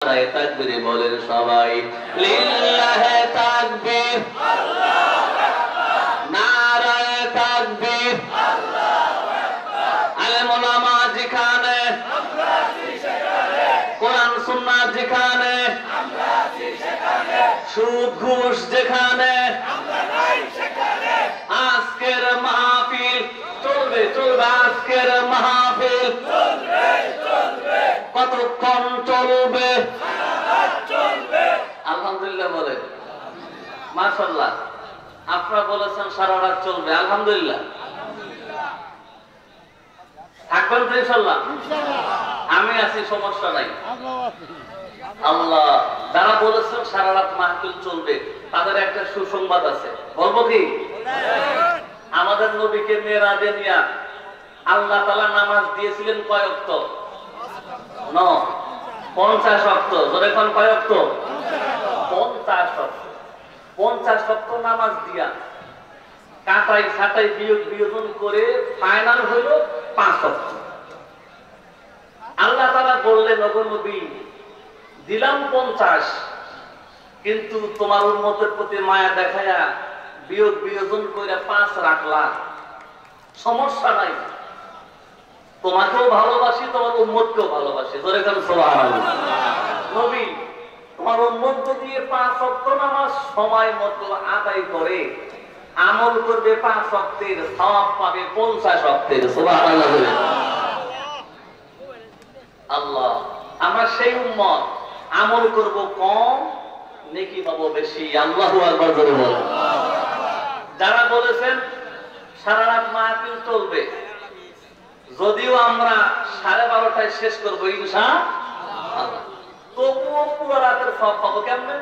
নারায়ে তাকবীর বলেন সবাই, লিল্লাহে তাকবীর, আল্লাহু আকবার, নারায়ে তাকবীর, আল্লাহু আকবার। আলেম ওলামা যেখানে আমরা আছি সেখানে, কোরআন সুন্নাহ যেখানে আমরা আছি সেখানে, সুদ ঘুষ যেখানে আমরা নাই সেখানে, আজকের মাহফিল চলবে চলবে, আজকের মাহফিল চলবে চলবে, কতক্ষণ চলবে? চলবে। আলহামদুলিল্লাহ বলে, মাশাআল্লাহ। আপনারা বলেছেন সারা রাত চলবে, আলহামদুলিল্লাহ। থাকবেন তো ইনশাআল্লাহ? আমি আছি, সমস্যা নাই। আল্লাহ যারা বলেছেন সারা রাত মাহফিল চলবে, তাদের একটা সুসংবাদ আছে, বলবো কি? আমাদের নবীকে মেরাজে নিয়া আল্লাহ তাআলা নামাজ দিয়েছিলেন কয় ওয়াক্ত? 50 ওয়াক্ত। জোরে কোন কয় ওয়াক্ত? 50 ওয়াক্ত। 50 ওয়াক্ত নামাজ দিয়া কাটাই ছাটাই বিয়োগ বিয়োজন করে ফাইনাল হলো 5 ওয়াক্ত। আল্লাহ তাআলা বললেন, ওগো নবী, দিলাম 50, কিন্তু তোমার উম্মতের প্রতি মায়া দেখায়া বিয়োগ বিয়োজন করে 5 রাখলা, সমস্যা নাই, তোমাকেও ভালোবাসি, তোমার উম্মতকেও ভালোবাসি। জোরে কোন সুবহানাল্লাহ। নবী, তোমার উম্মত যদি 5 ওয়াক্ত নামাজ সময় মতো আদায় করে আমল করবে, 5 ওয়াক্তের সওয়াব পাবে 50 ওয়াক্তের। সুবহানাল্লাহ। আল্লাহ, আমরা সেই উম্মত, আমল করব কম, নেকি পাবো বেশি। আল্লাহু আকবার জোরে বলেন। যারা বলেছেন সারা রাত মাহফিল চলবে, যদিও আমরা 12:30টায় শেষ করবো ইনশাআল্লাহ, তবুও পুরো রাতের সওয়াব পাবো কেমনে?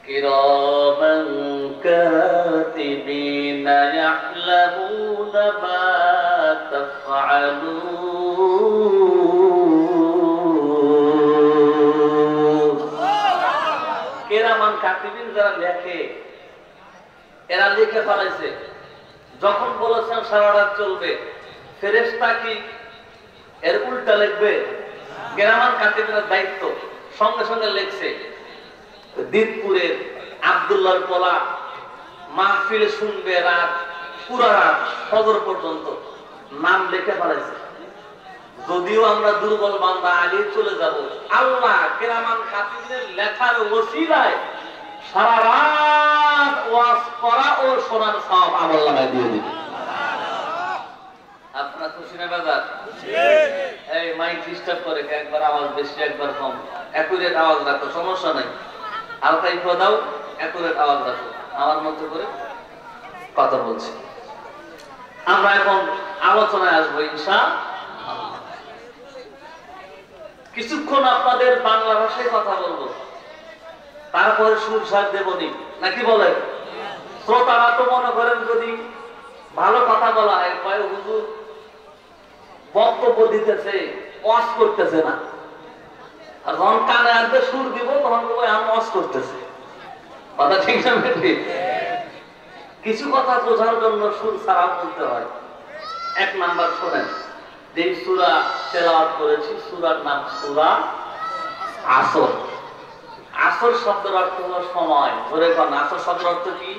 কিরামান কাতিবিনা ইয়ালামুনা মা তাফআলুন। কিরামান কাতিবিন যারা লেখে, এরা লিখে ফেলাইছে। যখন বলেছেন সারা রাত চলবে, ফেরেশতা কি এর উল্টা লিখবে? কিরামান কাতিবিনের দায়িত্ব, সঙ্গে সঙ্গে লিখছে। দিদপুরের আব্দুল্লাহর পোলা মাহফিল শুনবে রাত, পুরা রাত ফজর পর্যন্ত, নাম লিখে ফেলাইছে। যদিও আমরা দুর্বল বান্দা, আগে চলে যাব, আল্লাহ কিরামান কাতিবিনের লেখার ওসিলায় সারা রাত ওয়াজ করা ও শোনার সওয়াব আমলনামায় দিয়ে দিবে। আপনারা খুশি না বাজার? এই মাইক ডিস্টার্ব করে, একবার আওয়াজ বেশি একবার কম, একুরেট আওয়াজ রাখো, সমস্যা নাই। হালকা ইফো দাও, একুরেট আওয়াজ রাখো, আমার মতো করে কথা বলছি। আমরা এখন আলোচনায় আসবো ইনশাআল্লাহ। কিছুক্ষণ আপনাদের বাংলা ভাষায় কথা বলবো, তারপরে সুর সার দেবনি, নাকি বলেন? শ্রোতারা তো মনে করেন যদি ভালো কথা বলা হয়, কয় হুজুর বক্তব্য দিতেছে, ওয়াজ করতেছে না। আর যখন কানে আসবে সুর দিব, তখন আমি ওয়াজ করতেছে। কথা ঠিক না? কিছু কথা বোঝার জন্য সুর ছাড়া বলতে হয়। 1 নাম্বার শোনেন, যে সূরা তেলাওয়াত করেছি, সূরার নাম সূরা আসর। আসর শব্দের অর্থ হলো সময়। ধরে কোন আসর শব্দের অর্থ কি?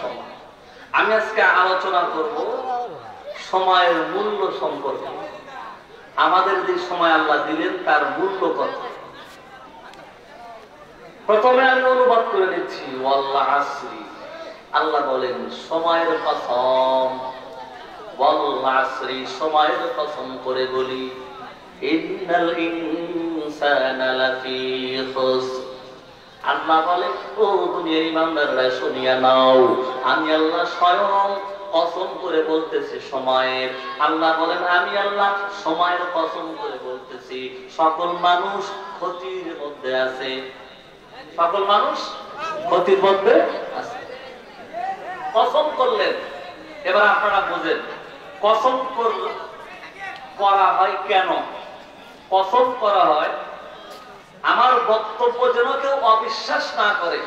সময়। আমি আজকে আলোচনা করব সময়ের মূল্য সম্পর্কে। আমাদের যে সময় আল্লাহ দিলেন, তার মূল্য কত। প্রথমে আমি অনুবাদ করে নিচ্ছি, ওয়াল্লাহ আসরি। আল্লাহ বলেন সময়ের কসম, ওয়াল্লাহ আসরি, সময়ের কসম করে বলি, ইন্নাল ইনসানা লাফি খুসর। আল্লাহ বলে, ও দুনিয়ার ইমানদাররা শুনিয়া নাও, আমি আল্লাহ স্বয়ং কসম করে বলতেছি সময়ের। আল্লাহ বলেন, আমি আল্লাহ সময়ের কসম করে বলতেছি, সকল মানুষ ক্ষতির মধ্যে আছে। সকল মানুষ ক্ষতির মধ্যে আছে। কসম করলেন। এবার আপনারা বুঝেন কসম করা হয় কেন? কসম করা হয় আমার বক্তব্য যেন কেউ অবিশ্বাস না করে।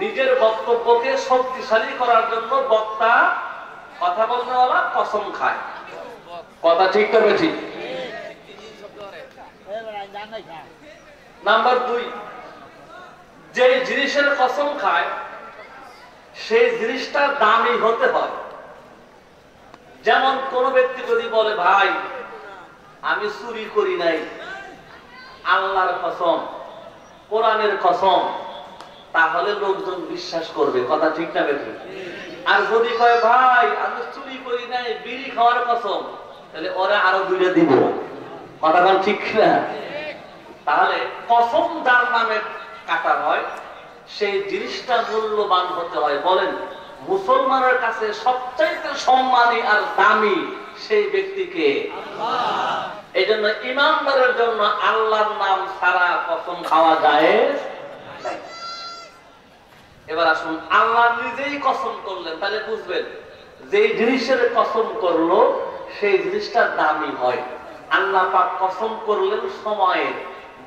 নিজের বক্তব্যকে শক্তিশালী করার জন্য বক্তা, কথা বলনেওয়ালা কসম খায়। কথা ঠিক তবে ঠিক। নাম্বার 2, যে জিনিসের কসম খায় সেই জিনিসটা দামি হতে হয়। যেমন কোন ব্যক্তি যদি বলে ভাই আমি চুরি করি নাই, আল্লাহর কসম, কোরআনের কসম, তাহলে লোকজন বিশ্বাস করবে, কথা ঠিক না বেঠিক? আর যদি কয় ভাই আমি চুরি করি নাই, বিড়ি খাওয়ার কসম, তাহলে ওরা আরো 2টা দিব, কথা বল ঠিক না? তাহলে কসম যার নামে কাটা হয় সেই জিনিসটা মূল্যবান হতে হয়। বলেন মুসলমানের কাছে সবচাইতে সম্মানী আর দামি সেই ব্যক্তিকে আল্লাহ। এই জন্য ইমানদারের জন্য আল্লাহর নাম ছাড়া কসম খাওয়া যায়। এবার আসুন, আল্লাহ নিজেই কসম করলেন, তাহলে বুঝবেন যে জিনিসের কসম করলো সেই জিনিসটা দামি হয়। আল্লাহ পাক কসম করলেন সময়ের,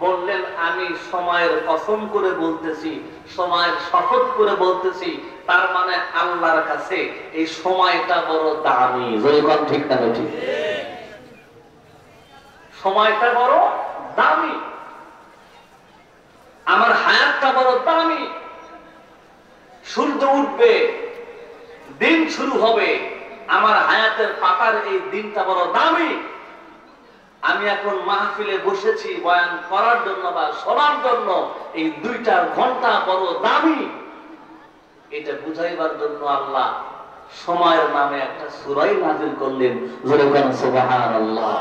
বললেন আমি সময়ের কসম করে বলতেছি, সময়ের শপথ করে বলতেছি, তার মানে আল্লাহর কাছে এই সময়টা বড় দামি। যখন ঠিক না ঠিক, সময়টা বড় দামি, আমার হায়াতটা বড় দামি। সূর্য উঠবে, দিন শুরু হবে, আমার হায়াতের পাতার এই দিনটা বড় দামি। আমি এখন মাহফিলে বসেছি বয়ান করার জন্য বা শোনার জন্য, এই 2টা ঘন্টা বড় দামি। এটা বুঝাইবার জন্য আল্লাহ সময়ের নামে একটা সূরা নাযিল করলেন। জোরে বলেন সুবহানাল্লাহ।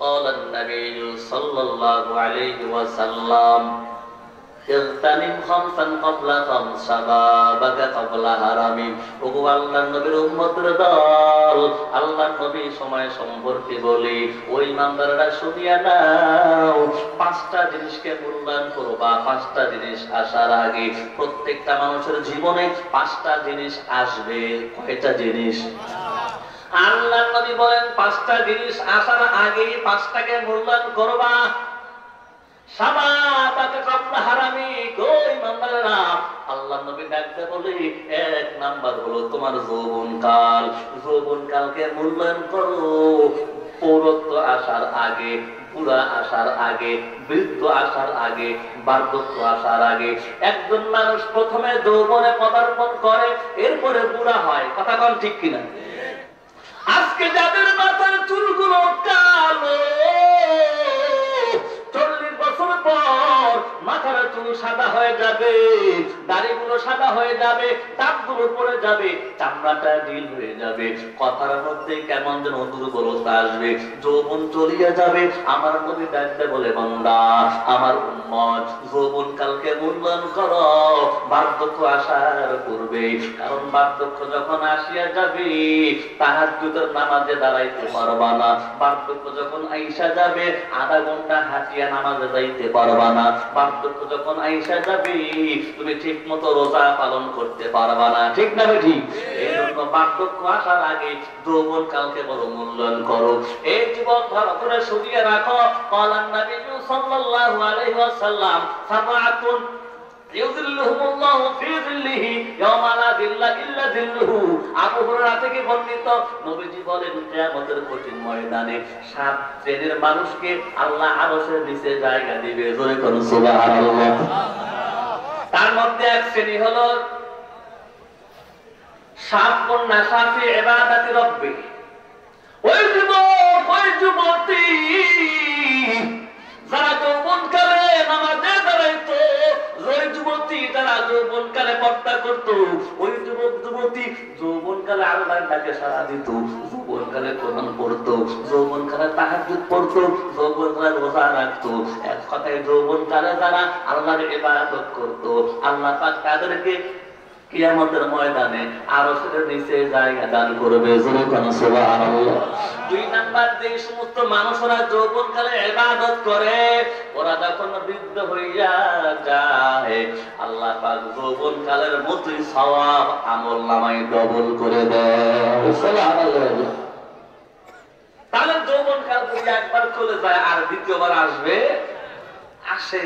قال النبي صلى الله عليه وسلم اغتنم خمسا قبل خمس شبابك قبل حرمك। ওগো আল্লাহর নবীর উম্মতের দল, আল্লাহর নবী সময় সম্পর্কে বলি, ওই ইমানদাররা শুনিয়া নাও, 5টা জিনিসকে মূল্যায়ন করবা। 5টা জিনিস আসার আগে প্রত্যেকটা মানুষের জীবনে 5টা জিনিস আসবে। কয়টা জিনিস? আল্লাহর নবী বলেন 5টা জিনিস আসার আগে 5টাকে মূল্যায়ন করবা। আল্লাহ নবী ডাকতে বলে 1 নাম্বার হলো তোমার যৌবনকাল। যৌবনকালকে মূল্যায়ন করো। পৌরত্ব আসার আগে, বুড়া আসার আগে, বৃদ্ধ আসার আগে, বার্ধক্য আসার আগে একজন মানুষ প্রথমে যৌবনে পদার্পণ করে, এরপরে বুড়া হয়। কথা বল ঠিক কিনা? আজকে যাদের মাথার চুলগুলো কালো, 40 বছর পর মাথার চুল সাদা হয়ে যাবে, দাড়িগুলো সাদা হয়ে যাবে, দাঁতগুলো পড়ে যাবে, চামড়াটা ঢিল হয়ে যাবে, কথার মধ্যে কেমন যেন দুর্বলতা আসবে, যৌবন চলিয়ে যাবে। আমার নবী ডাকতে বলে, বান্দা আমার উম্মত, যৌবন কালকে মূল্যায়ন করো বার্ধক্য আসার পূর্বে। কারণ বার্ধক্য যখন আসিয়া যাবে তাহাজ্জুদের নামাজে দাঁড়াইতে পারবা না। বার্ধক্য যখন আইসা যাবে আধা ঘন্টা হাঁটিয়া নামাজে যাইতে পারবা না। বার্ধক্য যখন আইসা যাবে তুমি ঠিক মতো রোজা পালন করতে পারবা না। ঠিক না ঠিক? এই জন্য বার্ধক্য আসার আগে যৌবন কালকে বড় মূল্যায়ন করো। এই জীবন ভালো করে সরিয়ে রাখো। কালান নবী সাল্লাল্লাহু আলাইহি ওয়াসাল্লাম সাবাতুন ইউযিল্লুহুমুল্লাহু ফি যিল্লিহি ইয়াওমা লা যিল্লা ইল্লা যিল্লুহু। আবু হুরায়রা থেকে বর্ণিত, নবীজি বলেন কিয়ামতের কঠিন ময়দানে 7 শ্রেণীর মানুষকে আল্লাহ আরশের নিচে জায়গা দিবে। জোরে করুন সুবহানাল্লাহ। তার মধ্যে এক শ্রেণী হলো শাবুন নাশা ফি ইবাদাতি রাব্বি। ওই যুবক, ওই যুবতী যারা যৌবনকালে নামাজে দাঁড়াইতো, ওই যুবতী যারা যৌবনকালে পর্দা করতো, ওই যুবক যুবতী যৌবনকালে আল্লাহর ডাকে সাড়া দিত, যৌবনকালে কোরআন পড়তো, যৌবনকালে তাহাজ্জুদ পড়তো, যৌবনকালে রোজা রাখতো। এক কথায় যৌবনকালে যারা আল্লাহর ইবাদত করতো, আল্লাহ পাক তাদেরকে কিয়ামতের ময়দানে আরশের নিচে জায়গা দান করবে। জোরে কোন সুবহানাল্লাহ। 2 নাম্বার, যে সমস্ত মানুষরা যৌবনকালে ইবাদত করে ওরা যখন বৃদ্ধ হইয়া যায় আল্লাহ পাক যৌবনকালের মতই সওয়াব আমলনামায় ডবল করে দেয়। সুবহানাল্লাহ। তাহলে যৌবনকাল যদি একবার চলে যায় আর দ্বিতীয়বার আসবে? আসে।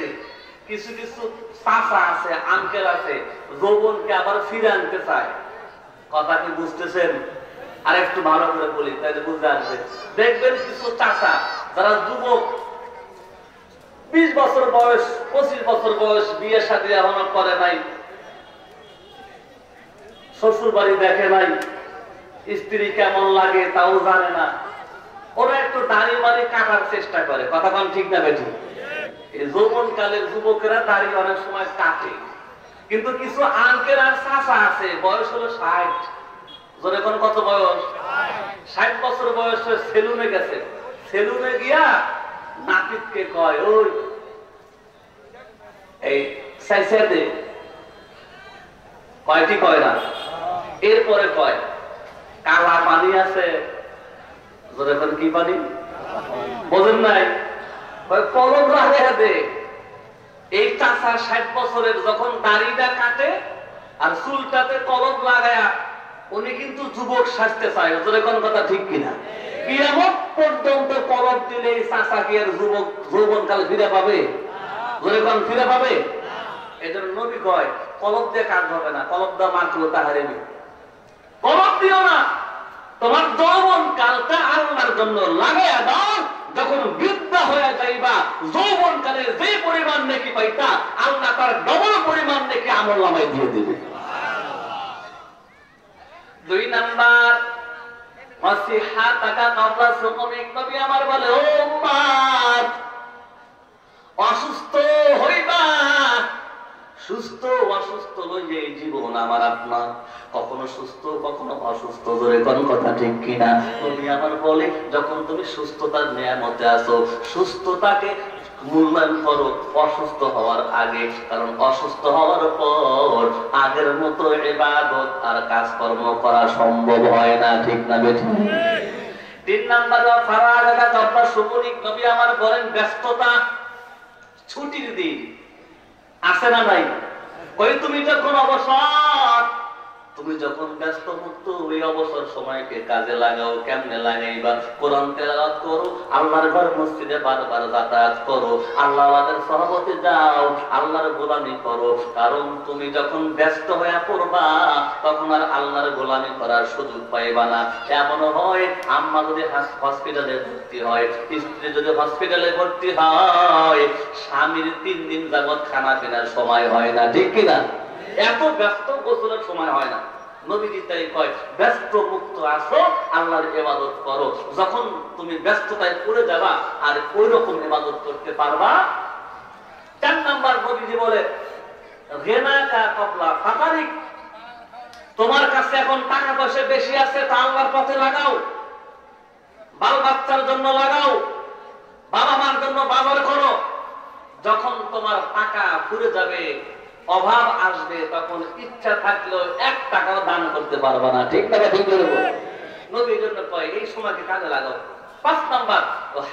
কিছু কিছু চাচা আছে, আঙ্কেল আছে, যৌবনকে আবার ফিরে আনতে চায়। কথা কি বুঝতেছেন? আর একটু ভালো করে বলি তাহলে বুঝতে আসবে। দেখবেন কিছু চাচা যারা যুবক 20 বছর বয়স 25 বছর বয়স বিয়ে শাদী এখনো করে নাই, শ্বশুর বাড়ি দেখে নাই, স্ত্রী কেমন লাগে তাও জানে না, ওরা একটু দাড়ি বাড়ি কাটার চেষ্টা করে। কথা কোন ঠিক না বেঠি? এই যৌবন কালের যুবকেরা দাড়ি অনেক সময় কাটে, কিন্তু কিছু আঙ্কেল আর চাচা আছে বয়স হলো 60, জোরে কোন কত বয়স? 60 বছর বয়সে সেলুনে গেছে, সেলুনে গিয়া নাপিতকে কয়, ওই এই সাইসাতে কয়টি কয় না, এরপরে কয় কালা পানি আছে, জোরে কোন কি পানি বোঝেন নাই? কলম রাখে দে। এই চাচা 60 বছরের যখন দাড়িটা কাটে আর চুলটাতে কলম লাগায়া উনি কিন্তু যুবক সাজতে চায়, জোরে কোন কথা ঠিক কিনা? কিয়ামত পর্যন্ত কলম দিলে এই চাচা কি আর যুবক যৌবনকাল ফিরে পাবে? জোরে কোন ফিরে পাবে? এজন্য নবী কয় কলম দিয়ে কাজ হবে না, কলম দা মাত্র তাহারে কলম দিও না, তোমার যৌবন কালটা আল্লাহর জন্য লাগাইয়া দাও। যখন বৃদ্ধা হয়ে যাইবা যৌবন কালে যে পরিমাণ নেকি পাইতা আল্লাহ তার ডবল পরিমাণ নেকি আমল নামায় দিয়ে দিবে। 2 নাম্বার ওয়াসিহাতাকা ক্বাবলা সুকুমিক, নবী আমার বলে ও উম্মত অসুস্থ হইবা, সুস্থ অসুস্থ লইয়ে এই জীবন আমার আপনার, কখনো সুস্থ কখনো অসুস্থ, ধরে কোন কথা ঠিক কিনা? নবী আমার বলে যখন তুমি সুস্থতার নিয়ামতে আছো সুস্থতাকে মূল্যায়ন করো অসুস্থ হওয়ার আগে, কারণ অসুস্থ হওয়ার পর আগের মতো ইবাদত আর কাজকর্ম করা সম্ভব হয় না, ঠিক না বেঠিক? 3 নাম্বার ফারাগাকা ক্বাবলা শুকুরিক, নবী আমার বলেন ব্যস্ততা, ছুটির দিন আছে না নাই? ওই তুমি যখন অবসর, তুমি যখন ব্যস্ত মুক্ত ওই অবসর সময়কে কাজে লাগাও। কেমনে লাগাইবা? কোরআন তেলাওয়াত করো, আল্লাহর ঘর মসজিদে বারবার যাতায়াত করো, আল্লাহর সহবতে যাও, আল্লাহর গোলামি করো। কারণ তুমি যখন ব্যস্ত হয়ে পড়বা তখন আর আল্লাহর গোলামি করার সুযোগ পাইবা না। এমন হয় আম্মা যদি হসপিটালে ভর্তি হয়, স্ত্রী যদি হসপিটালে ভর্তি হয়, স্বামীর 3 দিন যাবত খানা কেনার সময় হয় না, ঠিক কিনা? এত ব্যস্ত, গোসলের সময় হয় না। নবীজি তাই কয় ব্যস্ত মুক্ত আসো, আল্লাহর ইবাদত করো। যখন তুমি ব্যস্ততায় পড়ে যাবা আর ওই রকম ইবাদত করতে পারবা। 4 নাম্বার নবীজি বলে গিনাকা ক্বাবলা ফাকারিক, তোমার কাছে এখন টাকা পয়সা বেশি আছে তা আল্লাহর পথে লাগাও, বাল বাচ্চার জন্য লাগাও, বাবা মার জন্য বাজার করো। যখন তোমার টাকা ফুরে যাবে, অভাব আসবে, তখন ইচ্ছা থাকলেও 1 টাকাও দান করতে পারবা না, ঠিক না? ঠিক বলবো নবীর জন্য কয় এই সময়কে কাজে লাগাও। 5 নাম্বার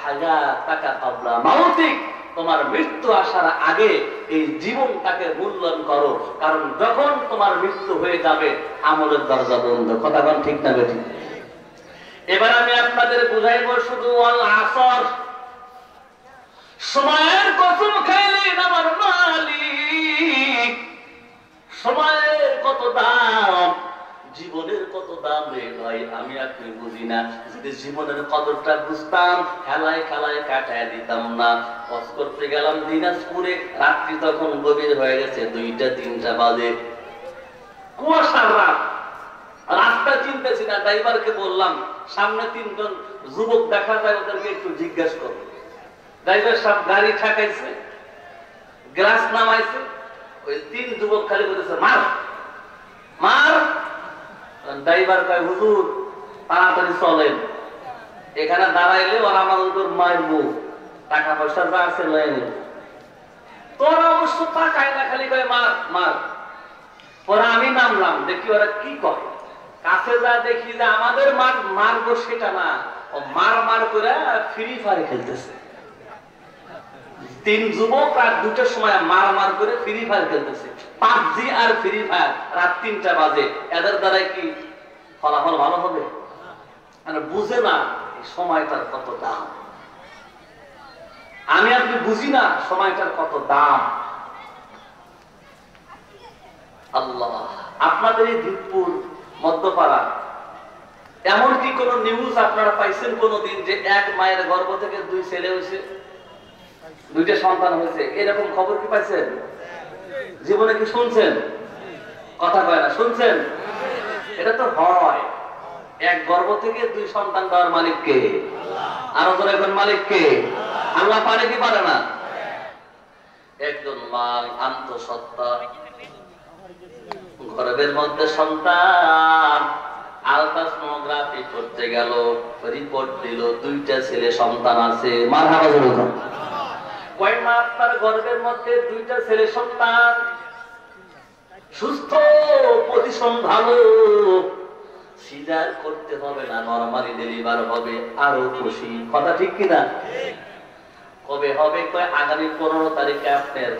হায়াতাকা ক্বাবলা মাউতিক, তোমার মৃত্যু আসার আগে এই জীবনটাকে মূল্যায়ন করো, কারণ যখন তোমার মৃত্যু হয়ে যাবে আমলের দরজা বন্ধ। কথা বল ঠিক না বেঠিক? এবার আমি আপনাদের বুঝাইব শুধু আল আসর, সময়ের কসম খাইলেন আমার মালিক, সময়ের কত দাম, জীবনের কত দাম রে ভাই, আমি আপনি বুঝি না। যদি জীবনের কদরটা বুঝতাম খেলায় খেলায় কাটায় দিতাম না। হজ করতে গেলাম দিনাজপুরে, রাত্রি তখন গভীর হয়ে গেছে, 2টা-3টা বাজে, কুয়াশার রাত, রাস্তা চিনতেছি না। ড্রাইভারকে বললাম সামনে 3 জন যুবক দেখা যায়, ওদেরকে একটু জিজ্ঞাসা করো। ড্রাইভার সাহেব গাড়ি ঠাকাইছে, গ্লাস নামাইছে, ওই 3 যুবক খালি বলেছে মার মার। ড্রাইভার কয় হুজুর তাড়াতাড়ি চলেন, এখানে দাঁড়াইলে ওরা আমার উপর মারবো, টাকা পয়সা যা আছে লয়ে নেব। তোরা অবশ্য তাকায় না, খালি কয় মার মার। পরে আমি নামলাম, দেখি ওরা কি করে। কাছে যা দেখি যে আমাদের মারবো সেটা না, ও মার মার করে ফ্রি ফায়ার খেলতেছে। 3 যুবক রাত 2টার সময় মার মার করে ফ্রি ফায়ার খেলতেছে, পাবজি আর ফ্রি ফায়ার, রাত 3টা বাজে। এদের দ্বারা কি ফলাফল ভালো হবে? মানে বুঝে না সময়টার কত দাম। আমি আপনি বুঝি না সময়টার কত দাম। আল্লাহ, আপনাদের এই ধীরপুর মধ্যপাড়া এমন কি কোন নিউজ আপনারা পাইছেন কোনদিন যে এক মায়ের গর্ভ থেকে 2 ছেলে হয়েছে, 2টা সন্তান হয়েছে? এরকম খবর কি পাইছেন? জীবনে কি শুনছেন? কথা কয় না, শুনছেন? এটা তো হয়। এক গর্ভ থেকে 2 সন্তান দেওয়ার মালিক কে? আরো ধরে এখন মালিক কে? আল্লাহ পারে কি পারে না? একজন মা আন্তঃসত্ত্বা, গর্ভের মধ্যে সন্তান, আলট্রাসোনোগ্রাফি করতে গেল, রিপোর্ট দিল 2টা ছেলে সন্তান আছে। মারহাবা বলুন। কয় মাস তার গর্ভের মধ্যে 2টা ছেলে সন্তান, সুস্থ, পজিশন ভালো, সিজার করতে হবে না, নরমালি ডেলিভার হবে, আরো খুশি। কথা ঠিক কিনা? কবে হবে? কয় আগামী 15 তারিখে আপনার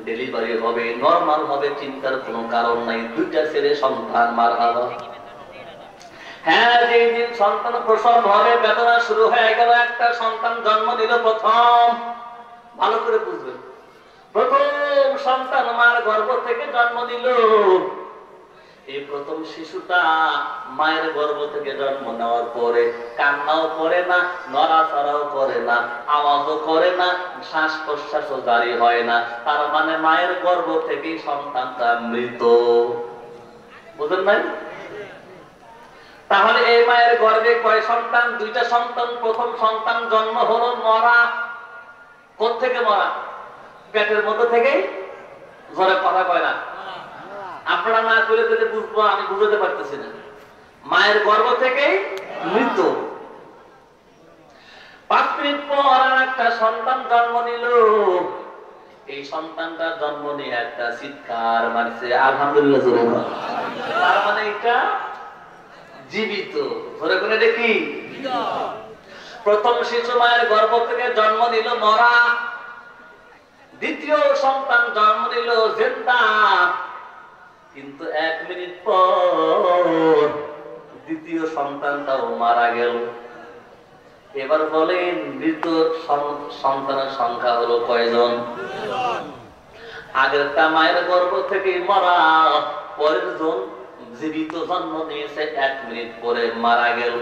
ডেলিভারি হবে, নরমাল হবে, চিন্তার কোনো কারণ নাই। 2টা ছেলে সন্তান। মারহাবা। হ্যাঁ, যেদিন সন্তান প্রসব হবে বেদনা শুরু হয়ে গেল। একটা সন্তান জন্ম দিল প্রথম, ভালো করে বুঝবেন, প্রথম সন্তান মার গর্ভ থেকে জন্ম দিল। এই প্রথম শিশুটা মায়ের গর্ভ থেকে জন্ম নেওয়ার পরে কান্নাও করে না, নড়াচড়াও করে না, আওয়াজও করে না, শ্বাস প্রশ্বাসও জারি হয় না। তার মানে মায়ের গর্ভ থেকেই সন্তানটা মৃত। বুঝলেন নাই? তাহলে এই মায়ের গর্ভে কয় সন্তান? 2টা সন্তান। প্রথম সন্তান জন্ম হলো মরা। কোত্থেকে মরা? পেটের মধ্যে থেকেই। ঘরে কথা কয় না, আপনারা না করে দিলে বুঝবো, আমি বুঝতে পারতেছি না। মায়ের গর্ভ থেকেই মৃত। 5 মিনিট পর আর একটা সন্তান জন্ম নিল। এই সন্তানটা জন্ম নিয়ে একটা চিৎকার মারছে, আলহামদুলিল্লাহ। তার মানে এটা জীবিত। ধরে করে দেখি, প্রথম শিশু মায়ের গর্ভ থেকে জন্ম নিল মরা, দ্বিতীয় সন্তান জন্ম নিল জিন্দা। কিন্তু 1 মিনিট পর দ্বিতীয় সন্তানটাও মারা গেল। এবার বলেন মৃত সন্তানের সংখ্যা হলো কয়জন? আগেরটা মায়ের গর্ভ থেকে মরা, পরের জন জীবিত জন্ম নিয়েছে, 1 মিনিট পরে মারা গেল।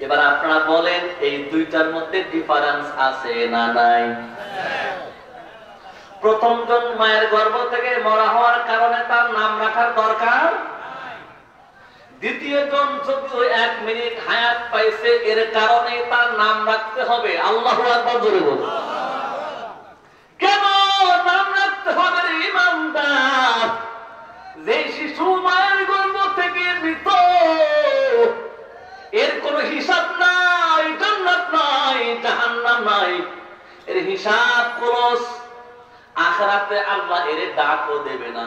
এবার আপনারা বলেন এই 2টার মধ্যে ডিফারেন্স আছে না নাই? প্রথম জন মায়ের গর্ভ থেকে মরা হওয়ার কারণে তার নাম রাখার দরকার। দ্বিতীয় জন যদি 1 মিনিট হায়াত পাইছে, এর কারণে তার নাম রাখতে হবে। আল্লাহু আকবার জোরে বলুন। কেন নাম রাখতে হবে রে ইমানদার? যে শিশু মায়ের গর্ভ থেকে মৃত, এর কোন হিসাব নাই, জান্নাত নাই, জাহান্নাম নাই, এর হিসাব খরচ। আখিরাতে আল্লাহ এর ডাকও দেবে না,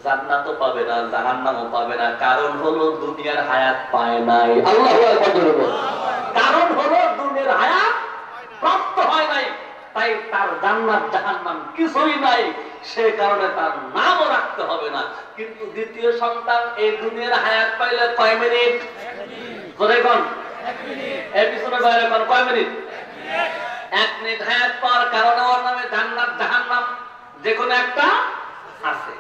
জান্নাতও পাবে না, জাহান্নামও পাবে না। কারণ হলো দুনিয়ার হায়াত পায় নাই। আল্লাহু আকবার বলুন। কারণ হলো দুনিয়ার হায়াত প্রাপ্ত হয় নাই, তাই তার জান্নাত জাহান্নাম কিছুই নাই। সে কারণে তার নামও রাখতে হবে না। কিন্তু দ্বিতীয় সন্তান এই দুনিয়ার হায়াত পাইলে কয় মিনিট? ধরে কোন 1 মিনিট। এই পিছনে বাইরে কোন কয় মিনিট? 1 মিনিট হায়াত পাওয়ার কারণে ওর নামে জান্নাত জাহান্নাম যে কোনো একটা আছে।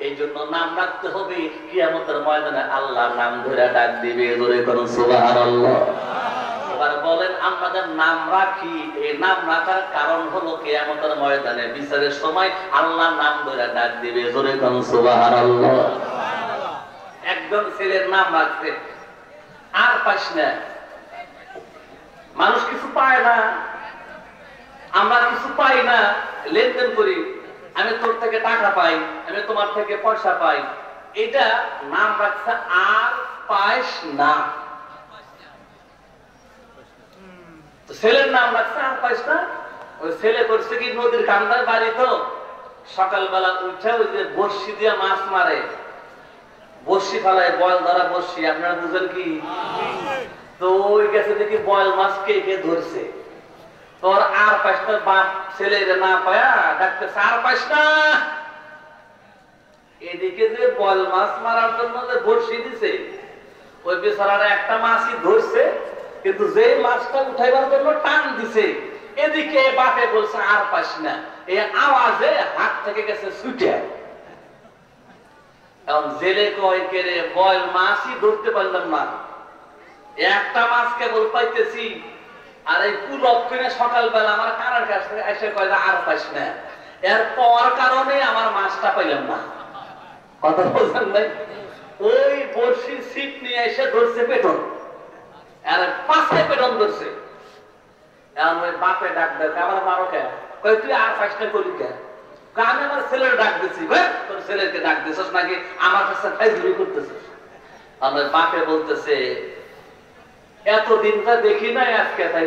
এই জন্য নাম রাখতে হবে। কিয়ামতের ময়দানে আল্লাহর নাম ধরে ডাক দিবে, জোরে করুন সুবহানাল্লাহ। এবার বলেন আমরা যে নাম রাখি, এই নাম রাখার কারণ হলো কিয়ামতের ময়দানে বিচারের সময় আল্লাহর নাম ধরে ডাক দিবে, জোরে করুন সুবহানাল্লাহ। একজন ছেলের নাম রাখছে, আর পাস না, মানুষ কিছু পায় না, আমরা কিছু পাই না, লেনদেন করি, আমি তোর থেকে টাকা পাই, আমি তোমার থেকে পয়সা পাই, এটা নাম রাখছে আর পাইস না। ছেলের নাম রাখছে আর পাইস না। ওই ছেলে করছে কি, নদীর কান্দায় বাড়ি, তো সকালবেলা উঠে ওই যে বর্ষি দিয়ে মাছ মারে, বর্ষি ফেলায়, বয়ল ধরা বর্ষি, আপনারা বুঝেন কি? তো ওই গেছে দেখি বয়ল মাছ কে কে ধরছে। তোর আর পাইস না, বাপ ছেলেরা না পায়া ডাকতেছে আর পাইস না। এদিকে যে বয়ল মাছ মারার জন্য যে বর্ষি দিছে, ওই বেচারারা একটা মাছই ধরছে, কিন্তু যে মাছটা উঠাইবার জন্য টান দিছে, এদিকে বাপে বলছে আর পাইস না। এই আওয়াজে হাত থেকে গেছে ছুটে। এখন জেলে কয় কে রে, বয়ল মাছই ধরতে পারলাম না, একটা মাছ কেবল পাইতেছি, আর এই কুলক্ষণে সকালবেলা আমার কানার কাছ থেকে এসে কয় আর পাইস না, এর পাওয়ার কারণে আমার মাছটা পাইলাম না। কথা বলছেন ভাই? ওই বড়শির ছিপ নিয়ে এসে ধরছে পেটন, আর পাঁচটা পেটন ধরছে। এখন ওই বাপে ডাক দেয়, আমার মারো কে? কয় তুই আর পাঁচটা করলি কে? আমি আমার ছেলের ডাক দিচ্ছি। তোর ছেলেকে ডাক দিছিস নাকি আমার কাছে ফাইজলামি করতেছিস? আমার বাপে বলতেছে এতদিন তা দেখি নাই, আজকে তাই